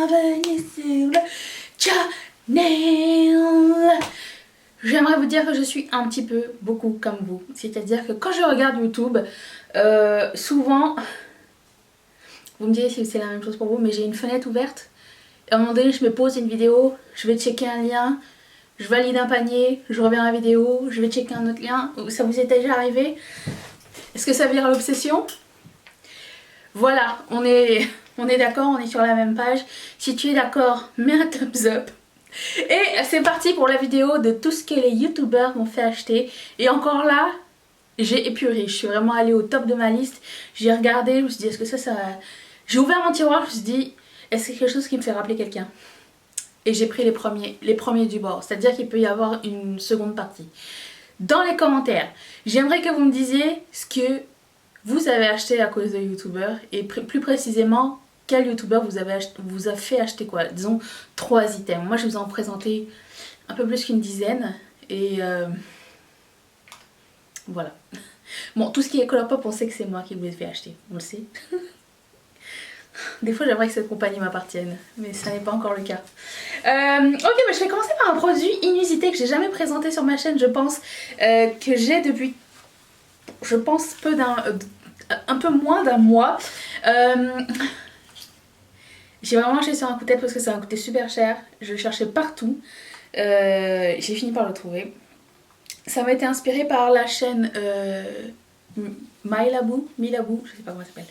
bienvenue sur le channel. J'aimerais vous dire que je suis un petit peu, beaucoup comme vous. C'est-à-dire que quand je regarde YouTube, souvent, vous me direz si c'est la même chose pour vous, mais j'ai une fenêtre ouverte. Et à un moment donné, je me pose une vidéo, je vais checker un lien, je valide un panier, je reviens à la vidéo, je vais checker un autre lien. Ça vous est déjà arrivé? Est-ce que ça vire à l'obsession? Voilà, on est d'accord, on est sur la même page. Si tu es d'accord, mets un thumbs up. Et c'est parti pour la vidéo de tout ce que les youtubeurs m'ont fait acheter. Et encore là, j'ai épuré. Je suis vraiment allée au top de ma liste. J'ai regardé, je me suis dit, est-ce que ça... J'ai ouvert mon tiroir, je me suis dit, est-ce que c'est quelque chose qui me fait rappeler quelqu'un? Et j'ai pris les premiers du bord. C'est-à-dire qu'il peut y avoir une seconde partie. Dans les commentaires, j'aimerais que vous me disiez ce que vous avez acheté à cause de youtubeurs. Et plus précisément, quel youtubeur vous a fait acheter quoi? Disons 3 items. Moi je vous en présenté un peu plus qu'une dizaine. Et voilà. Bon, tout ce qui est Colourpop, on sait que c'est moi qui vous ai fait acheter. On le sait. Des fois j'aimerais que cette compagnie m'appartienne, mais ça n'est pas encore le cas. Ok, mais je vais commencer par un produit inusité que j'ai jamais présenté sur ma chaîne, je pense, que j'ai depuis, je pense, un peu moins d'un mois. J'ai vraiment acheté sur un coup de tête parce que ça m'a coûté super cher. Je le cherchais partout. J'ai fini par le trouver. Ça m'a été inspiré par la chaîne Milabou, je sais pas comment ça s'appelle.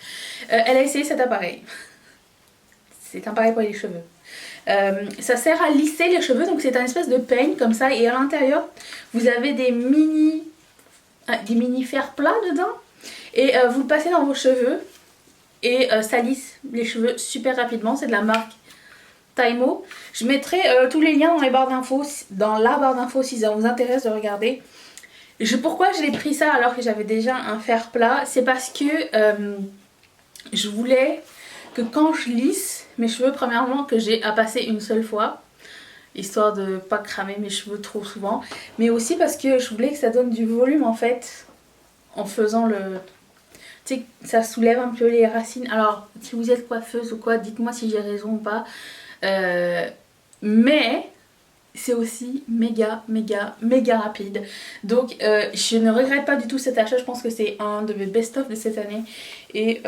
Elle a essayé cet appareil. C'est un appareil pour les cheveux. Ça sert à lisser les cheveux, donc c'est un espèce de peigne comme ça. Et à l'intérieur, vous avez des mini fers plats dedans. Et vous le passez dans vos cheveux. Et ça lisse les cheveux super rapidement. C'est de la marque Taimo. Je mettrai tous les liens dans la barre d'infos si ça vous intéresse de regarder. Pourquoi j'ai pris ça alors que j'avais déjà un fer plat? C'est parce que je voulais que quand je lisse mes cheveux, premièrement que j'ai à passer une seule fois, histoire de pas cramer mes cheveux trop souvent, mais aussi parce que je voulais que ça donne du volume en fait en faisant le... Tu sais, ça soulève un peu les racines. Alors si vous êtes coiffeuse ou quoi, dites-moi si j'ai raison ou pas. Mais c'est aussi méga rapide. Donc je ne regrette pas du tout cet achat. Je pense que c'est un de mes best-of de cette année. Et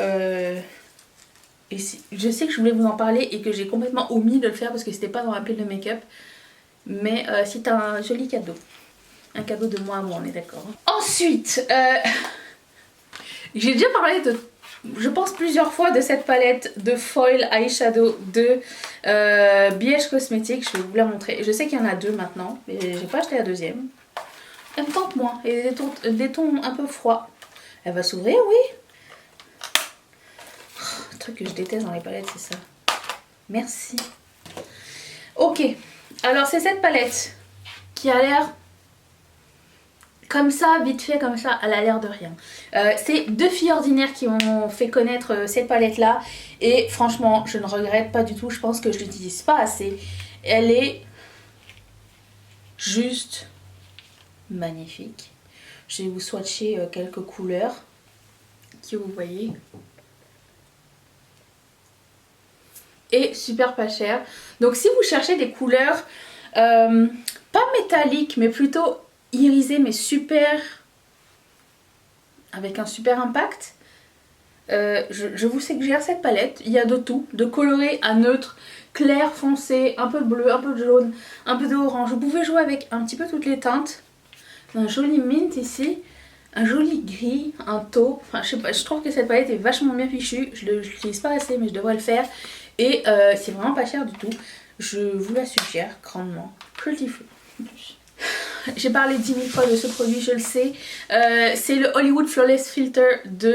je sais que je voulais vous en parler et que j'ai complètement omis de le faire parce que c'était pas dans la pile de make-up. Mais c'est un joli cadeau. Un cadeau de moi à moi, on est d'accord. Ensuite, j'ai déjà parlé de... Je pense plusieurs fois de cette palette de foil eyeshadow de BH Cosmetics. Je vais vous la montrer. Je sais qu'il y en a 2 maintenant, mais j'ai pas acheté la deuxième. Elle me tente moins. Et des tons un peu froids. Elle va s'ouvrir, oui. Le truc que je déteste dans les palettes, c'est ça. Merci. Ok. Alors c'est cette palette qui a l'air... Comme ça, vite fait, comme ça, elle a l'air de rien. C'est 2 filles ordinaires qui m'ont fait connaître cette palette-là. Et franchement, je ne regrette pas du tout. Je pense que je l'utilise pas assez. Elle est juste magnifique. Je vais vous swatcher quelques couleurs que vous voyez. Et super pas cher. Donc si vous cherchez des couleurs pas métalliques, mais plutôt... irisé mais super, avec un super impact, je vous suggère cette palette. Il y a de tout, de coloré à neutre, clair, foncé, un peu bleu, un peu de jaune, un peu d'orange. Vous pouvez jouer avec un petit peu toutes les teintes. Un joli mint ici, un joli gris, un taupe. Enfin je sais pas, je trouve que cette palette est vachement bien fichue. Je l'utilise pas assez mais je devrais le faire. Et c'est vraiment pas cher du tout. Je vous la suggère grandement. Pretty Fleur. J'ai parlé 10 000 fois de ce produit, je le sais. C'est le Hollywood Flawless Filter de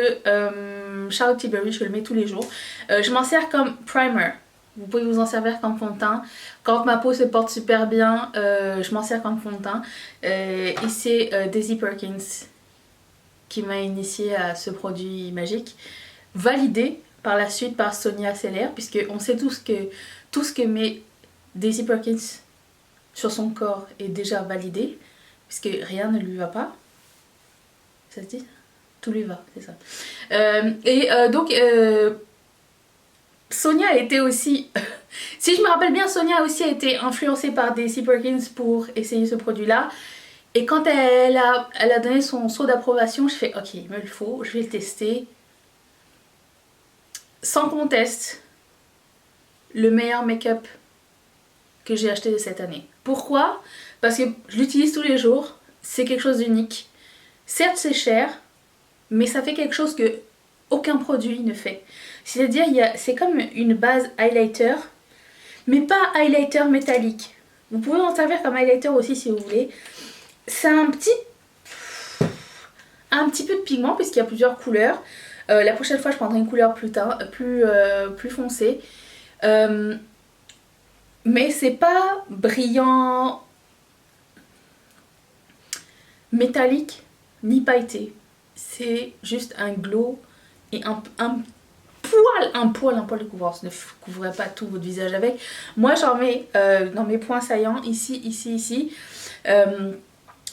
Charlotte Tilbury, je le mets tous les jours. Je m'en sers comme primer. Vous pouvez vous en servir comme fond de teint. Quand ma peau se porte super bien, je m'en sers comme fond de teint. Et c'est Daisy Perkins qui m'a initié à ce produit magique. Validé par la suite par Sonia Seller, puisque on sait tous que tout ce que met Daisy Perkins sur son corps est déjà validé, puisque rien ne lui va pas. Ça se dit? Tout lui va, c'est ça. Donc Sonia a été aussi... si je me rappelle bien, Sonia a aussi été influencée par Daisy Perkins pour essayer ce produit-là. Et quand elle a donné son saut d'approbation, je fais ok, il me le faut, je vais le tester. Sans conteste, le meilleur make-up que j'ai acheté de cette année. Pourquoi? Parce que je l'utilise tous les jours, c'est quelque chose d'unique. Certes c'est cher, mais ça fait quelque chose que aucun produit ne fait. C'est-à-dire c'est comme une base highlighter, mais pas highlighter métallique. Vous pouvez en servir comme highlighter aussi si vous voulez. C'est un petit peu de pigment puisqu'il y a plusieurs couleurs. La prochaine fois je prendrai une couleur plus foncée. Mais c'est pas brillant, métallique, ni pailleté. C'est juste un glow et un poil de couvrance. Ne couvrez pas tout votre visage avec. Moi j'en mets dans mes points saillants, ici.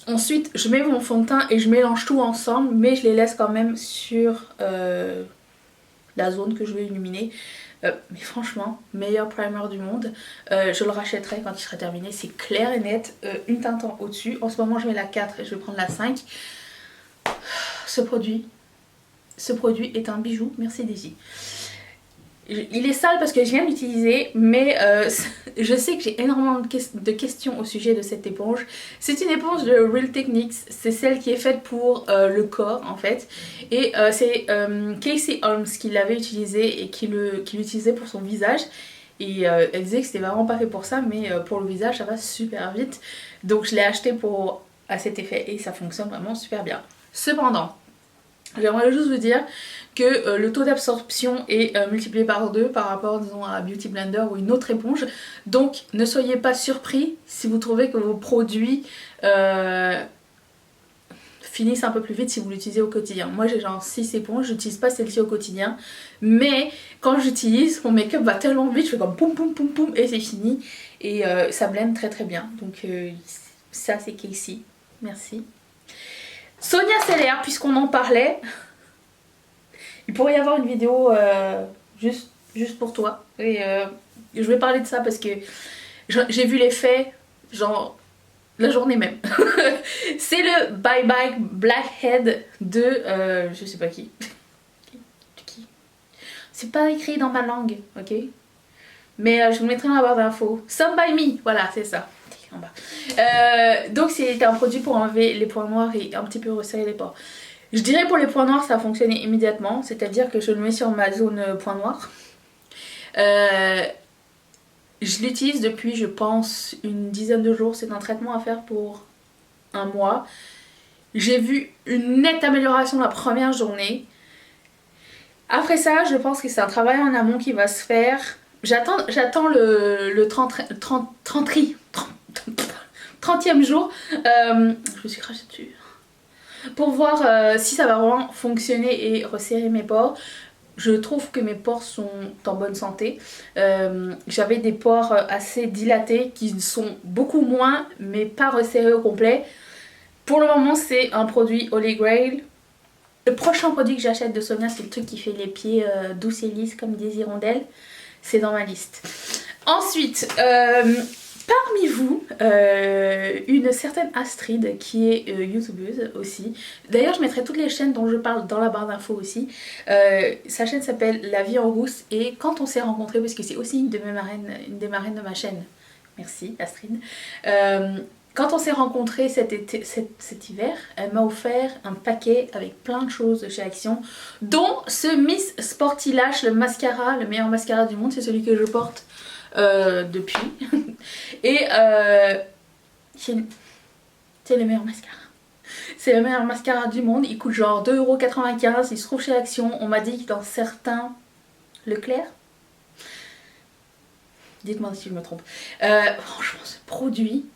Ensuite je mets mon fond de teint et je mélange tout ensemble, mais je les laisse quand même sur la zone que je veux illuminer. Mais franchement, meilleur primer du monde. Je le rachèterai quand il sera terminé. C'est clair et net. Une teinte au-dessus. En ce moment, je mets la 4 et je vais prendre la 5. Ce produit est un bijou. Merci Daisy. Il est sale parce que je viens de l'utiliser, mais je sais que j'ai énormément de questions au sujet de cette éponge. C'est une éponge de Real Techniques, c'est celle qui est faite pour le corps en fait. Et c'est Casey Holmes qui l'avait utilisé et qui l'utilisait pour son visage. Et elle disait que c'était vraiment pas fait pour ça, mais pour le visage ça va super vite. Donc je l'ai acheté à cet effet et ça fonctionne vraiment super bien. Cependant, j'aimerais juste vous dire que le taux d'absorption est multiplié par 2 par rapport disons à Beauty Blender ou une autre éponge. Donc ne soyez pas surpris si vous trouvez que vos produits finissent un peu plus vite si vous l'utilisez au quotidien. Moi j'ai genre 6 éponges, j'utilise pas celle-ci au quotidien. Mais quand j'utilise, mon make-up va tellement vite, je fais comme poum poum poum poum et c'est fini. Et ça blende très très bien. Donc ça c'est Casey. Merci. Sonia Seller, puisqu'on en parlait, il pourrait y avoir une vidéo juste pour toi. Et je vais parler de ça parce que j'ai vu l'effet, genre, la journée même. C'est le Bye Bye Blackhead de... je sais pas qui. C'est pas écrit dans ma langue, ok? Mais je vous mettrai dans la barre d'infos. Some by Me, voilà, c'est ça. En bas. Donc c'est un produit pour enlever les points noirs et un petit peu resserrer les pores. Je dirais pour les points noirs ça a fonctionné immédiatement, c'est-à-dire que je le mets sur ma zone point noir. Je l'utilise depuis je pense une dizaine de jours, c'est un traitement à faire pour un mois. J'ai vu une nette amélioration la première journée. Après ça je pense que c'est un travail en amont qui va se faire. J'attends le 30e jour, je me suis crachée dessus, pour voir si ça va vraiment fonctionner et resserrer mes pores. Je trouve que mes pores sont en bonne santé. J'avais des pores assez dilatés qui sont beaucoup moins mais pas resserrés au complet. Pour le moment c'est un produit Holy Grail. Le prochain produit que j'achète de Sonia c'est le truc qui fait les pieds douces et lisses comme des hirondelles. C'est dans ma liste. Ensuite, parmi vous, une certaine Astrid qui est youtubeuse aussi. D'ailleurs, je mettrai toutes les chaînes dont je parle dans la barre d'infos aussi. Sa chaîne s'appelle La Vie en Rousse et quand on s'est rencontrés, parce que c'est aussi une des marraines de ma chaîne. Merci Astrid. Quand on s'est rencontrés cet hiver, elle m'a offert un paquet avec plein de choses de chez Action, dont ce Miss Sporty Lash, le mascara, le meilleur mascara du monde, c'est celui que je porte depuis. Et c'est le meilleur mascara. C'est le meilleur mascara du monde, il coûte genre 2,95 €, il se trouve chez Action, on m'a dit que dans certains Leclerc. Dites-moi si je me trompe. Franchement ce produit...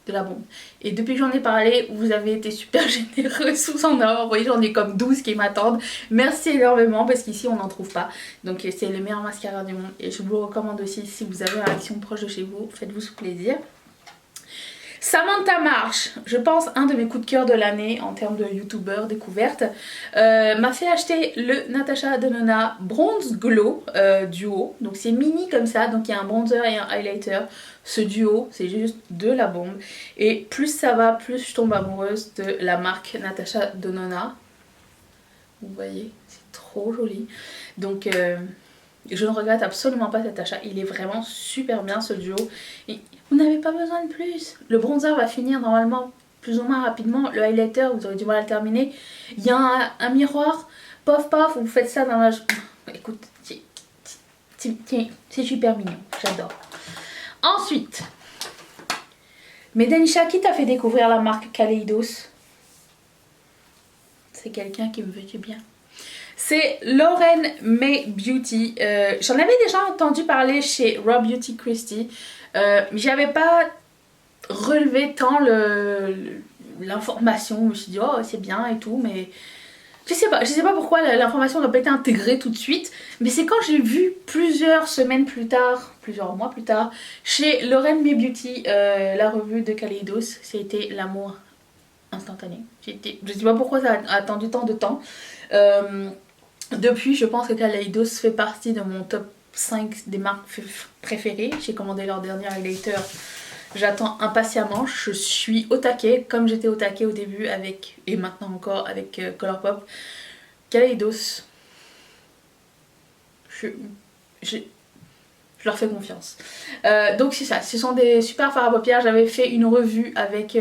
de la bombe. Et depuis que j'en ai parlé, vous avez été super généreux sous en or. Vous voyez, j'en ai comme 12 qui m'attendent. Merci énormément parce qu'ici on n'en trouve pas. Donc c'est le meilleur mascara du monde. Et je vous le recommande aussi si vous avez un Action proche de chez vous. Faites-vous ce plaisir. Samantha Marsh, je pense un de mes coups de cœur de l'année en termes de youtubeur découverte, m'a fait acheter le Natasha Denona Bronze Glow duo. Donc c'est mini comme ça, donc il y a un bronzer et un highlighter. Ce duo, c'est juste de la bombe. Et plus ça va, plus je tombe amoureuse de la marque Natasha Denona. Vous voyez, c'est trop joli. Donc je ne regrette absolument pas cet achat. Il est vraiment super bien ce duo. Et vous n'avez pas besoin de plus. Le bronzer va finir normalement plus ou moins rapidement. Le highlighter, vous aurez du mal à le terminer. Il y a un miroir. Pof pof, vous faites ça dans la... Écoute, c'est super mignon. J'adore. Ensuite, Medanisha, qui t'a fait découvrir la marque Kaleidos? C'est quelqu'un qui me veut du bien. C'est Lauren May Beauty. J'en avais déjà entendu parler chez Raw Beauty Christie. J'avais pas relevé tant l'information. Je me suis dit, oh, c'est bien et tout, mais je sais pas pourquoi l'information n'a pas été intégrée tout de suite. Mais c'est quand j'ai vu plusieurs semaines plus tard, plusieurs mois plus tard, chez Lauren May Beauty, la revue de Kaleidos, c'était l'amour instantané. Je sais pas pourquoi ça a attendu tant de temps. Depuis, je pense que Kaleidos fait partie de mon top 5 des marques préférées. J'ai commandé leur dernier highlighter. J'attends impatiemment. Je suis au taquet, comme j'étais au taquet au début avec, et maintenant encore avec Colourpop. Kaleidos. Je leur fais confiance. Donc c'est ça, ce sont des super fards à paupières. J'avais fait une revue avec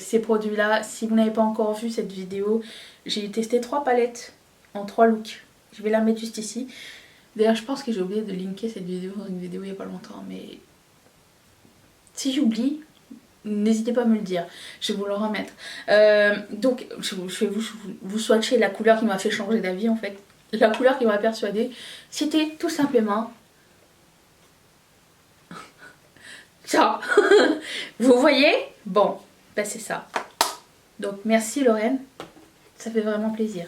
ces produits là. Si vous n'avez pas encore vu cette vidéo, j'ai testé 3 palettes en 3 looks. Je vais la mettre juste ici. D'ailleurs je pense que j'ai oublié de linker cette vidéo dans une vidéo il n'y a pas longtemps, mais si j'oublie, n'hésitez pas à me le dire, je vais vous le remettre. Donc je vais vous swatcher la couleur qui m'a fait changer d'avis en fait. La couleur qui m'a persuadée, c'était tout simplement ça. Vous voyez? Bon, ben c'est ça. Donc merci Lorraine, ça fait vraiment plaisir.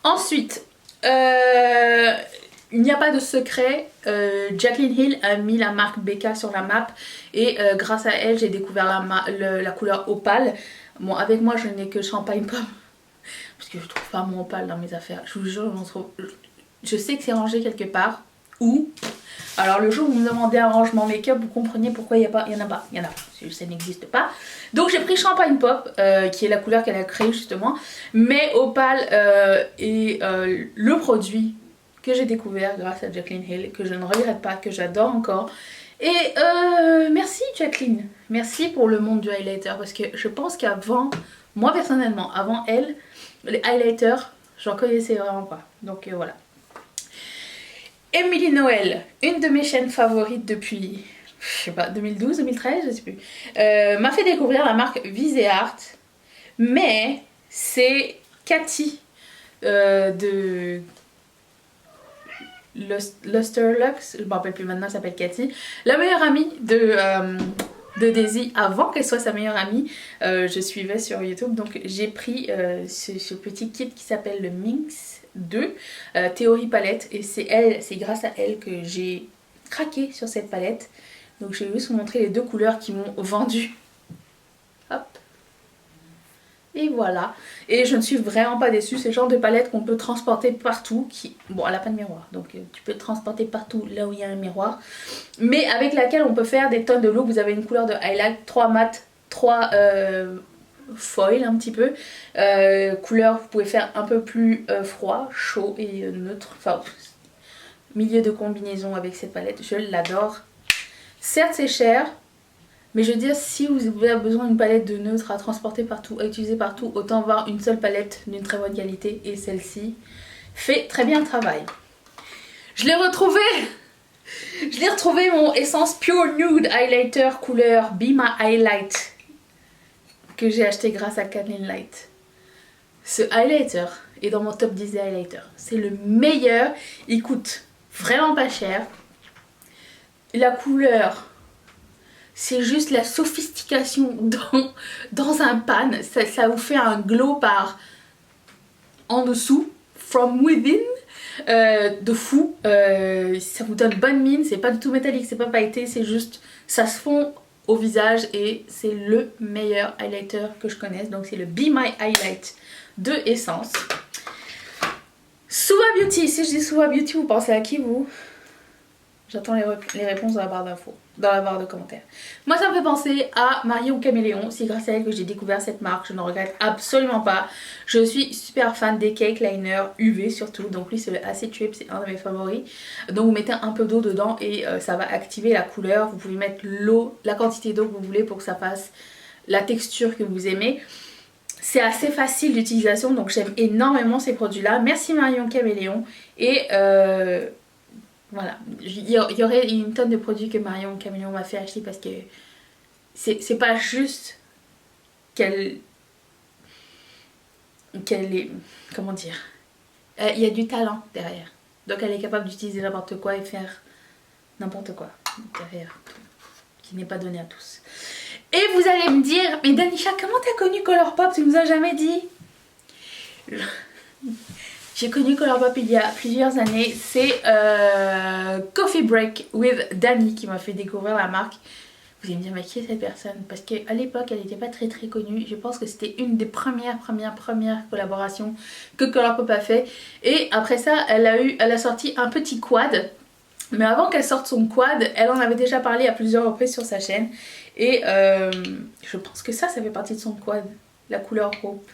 Ensuite, il n'y a pas de secret, Jaclyn Hill a mis la marque Becca sur la map et grâce à elle j'ai découvert la couleur opale. Bon, avec moi je n'ai que champagne pomme parce que je trouve pas mon opale dans mes affaires. Je vous jure, je sais que c'est rangé quelque part. Où? Alors le jour où vous me demandez un rangement make-up, vous comprenez pourquoi il y en a pas, ça n'existe pas. Donc j'ai pris Champagne Pop, qui est la couleur qu'elle a créée justement, mais Opale est le produit que j'ai découvert grâce à Jaclyn Hill, que je ne regrette pas, que j'adore encore. Et merci Jaclyn, merci pour le monde du highlighter, parce que je pense qu'avant, moi personnellement, avant elle, les highlighters, j'en connaissais vraiment pas. Donc voilà. Emily Noël, une de mes chaînes favorites depuis, je sais pas, 2012, 2013, je sais plus, m'a fait découvrir la marque Viseart, mais c'est Cathy de Lusterlux, je me rappelle plus maintenant, elle s'appelle Cathy, la meilleure amie de Daisy avant qu'elle soit sa meilleure amie. Je suivais sur YouTube, donc j'ai pris ce petit kit qui s'appelle le Minx 2 Théorie palette, et c'est grâce à elle que j'ai craqué sur cette palette. Donc je vais juste vous montrer les deux couleurs qui m'ont vendu. Hop. Et voilà. Et je ne suis vraiment pas déçue. C'est le genre de palette qu'on peut transporter partout. Bon, elle n'a pas de miroir, donc tu peux transporter partout là où il y a un miroir. Mais avec laquelle on peut faire des tonnes de looks. Vous avez une couleur de highlight, 3 mat, 3 foil un petit peu. Couleur, vous pouvez faire un peu plus froid, chaud et neutre. Enfin, milieu de combinaison avec cette palette. Je l'adore. Certes, c'est cher. Mais je veux dire, si vous avez besoin d'une palette de neutre à transporter partout, à utiliser partout, autant avoir une seule palette d'une très bonne qualité. Et celle-ci fait très bien le travail. Je l'ai retrouvé. Je l'ai retrouvé, mon Essence Pure Nude Highlighter couleur Be My Highlight, que j'ai acheté grâce à Kathleen Light. Ce highlighter est dans mon top 10 des highlighters. C'est le meilleur. Il coûte vraiment pas cher. La couleur... c'est juste la sophistication dans un pan. Ça vous fait un glow par en dessous, from within, de fou. Ça vous donne bonne mine. C'est pas du tout métallique, c'est pas pailleté, c'est juste, ça se fond au visage et c'est le meilleur highlighter que je connaisse. Donc c'est le Be My Highlight de Essence. Suva Beauty, si je dis Suva Beauty, vous pensez à qui vous? J'attends les réponses dans la barre d'infos, dans la barre de commentaires. Moi ça me fait penser à Marion Caméléon, c'est grâce à elle que j'ai découvert cette marque, je ne regrette absolument pas. Je suis super fan des cake liners UV surtout, donc lui c'est le Acid Trip, c'est un de mes favoris. Donc vous mettez un peu d'eau dedans et ça va activer la couleur, vous pouvez mettre l'eau, la quantité d'eau que vous voulez pour que ça fasse la texture que vous aimez. C'est assez facile d'utilisation donc j'aime énormément ces produits là. Merci Marion Caméléon et voilà, il y aurait une tonne de produits que Marion Caméléon m'a fait acheter parce que c'est pas juste qu'elle est, comment dire, il y a du talent derrière. Donc elle est capable d'utiliser n'importe quoi et faire n'importe quoi derrière, qui n'est pas donné à tous. Et vous allez me dire, mais Danisha, comment t'as connu Colourpop? Tu nous as jamais dit. J'ai connu Colourpop il y a plusieurs années, c'est Coffee Break with Dani qui m'a fait découvrir la marque. Vous allez me dire mais qui est cette personne? Parce qu'à l'époque elle n'était pas très connue, je pense que c'était une des premières collaborations que Colourpop a fait. Et après ça elle a sorti un petit quad. Mais avant qu'elle sorte son quad, elle en avait déjà parlé à plusieurs reprises sur sa chaîne. Et je pense que ça fait partie de son quad, la couleur Hope.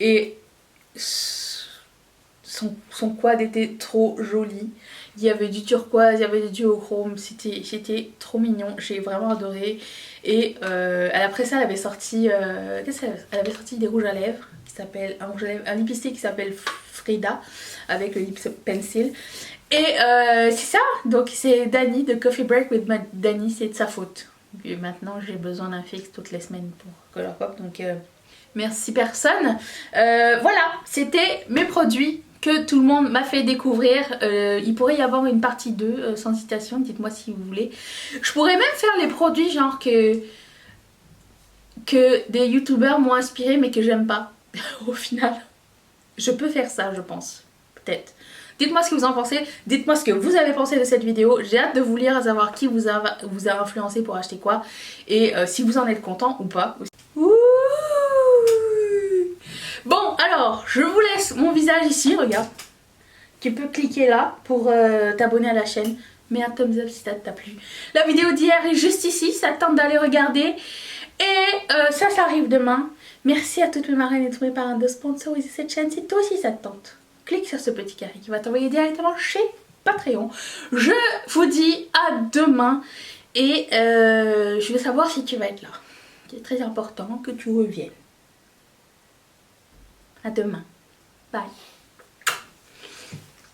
Et son quad était trop joli. Il y avait du turquoise, il y avait du duochrome, c'était trop mignon, j'ai vraiment adoré. Et après ça elle avait sorti, elle avait sorti des rouges à lèvres, qui s'appelle un lip stick qui s'appelle Frida, avec le lip pencil. Et c'est ça, donc c'est Dani de Coffee Break with Dani, c'est de sa faute. Et maintenant j'ai besoin d'un fixe toutes les semaines pour Colourpop, donc merci personne. Voilà, c'était mes produits que tout le monde m'a fait découvrir. Il pourrait y avoir une partie 2 sans citation, dites-moi si vous voulez. Je pourrais même faire les produits genre que des youtubeurs m'ont inspiré mais que j'aime pas au final. Je peux faire ça je pense, peut-être. Dites-moi ce que vous en pensez, dites-moi ce que vous avez pensé de cette vidéo. J'ai hâte de vous lire, à savoir qui vous a influencé pour acheter quoi. Et si vous en êtes content ou pas. Ouh. Bon alors, je vous laisse mon visage ici, regarde. Tu peux cliquer là pour t'abonner à la chaîne. Mets un thumbs up si ça t'a plu. La vidéo d'hier est juste ici, ça tente d'aller regarder. Et ça arrive demain. Merci à toutes mes marraines et tous mes parrains de sponsoriser cette chaîne si toi aussi ça te tente. Clique sur ce petit carré qui va t'envoyer directement chez Patreon. Je vous dis à demain et je veux savoir si tu vas être là. C'est très important que tu reviennes. À demain. Bye.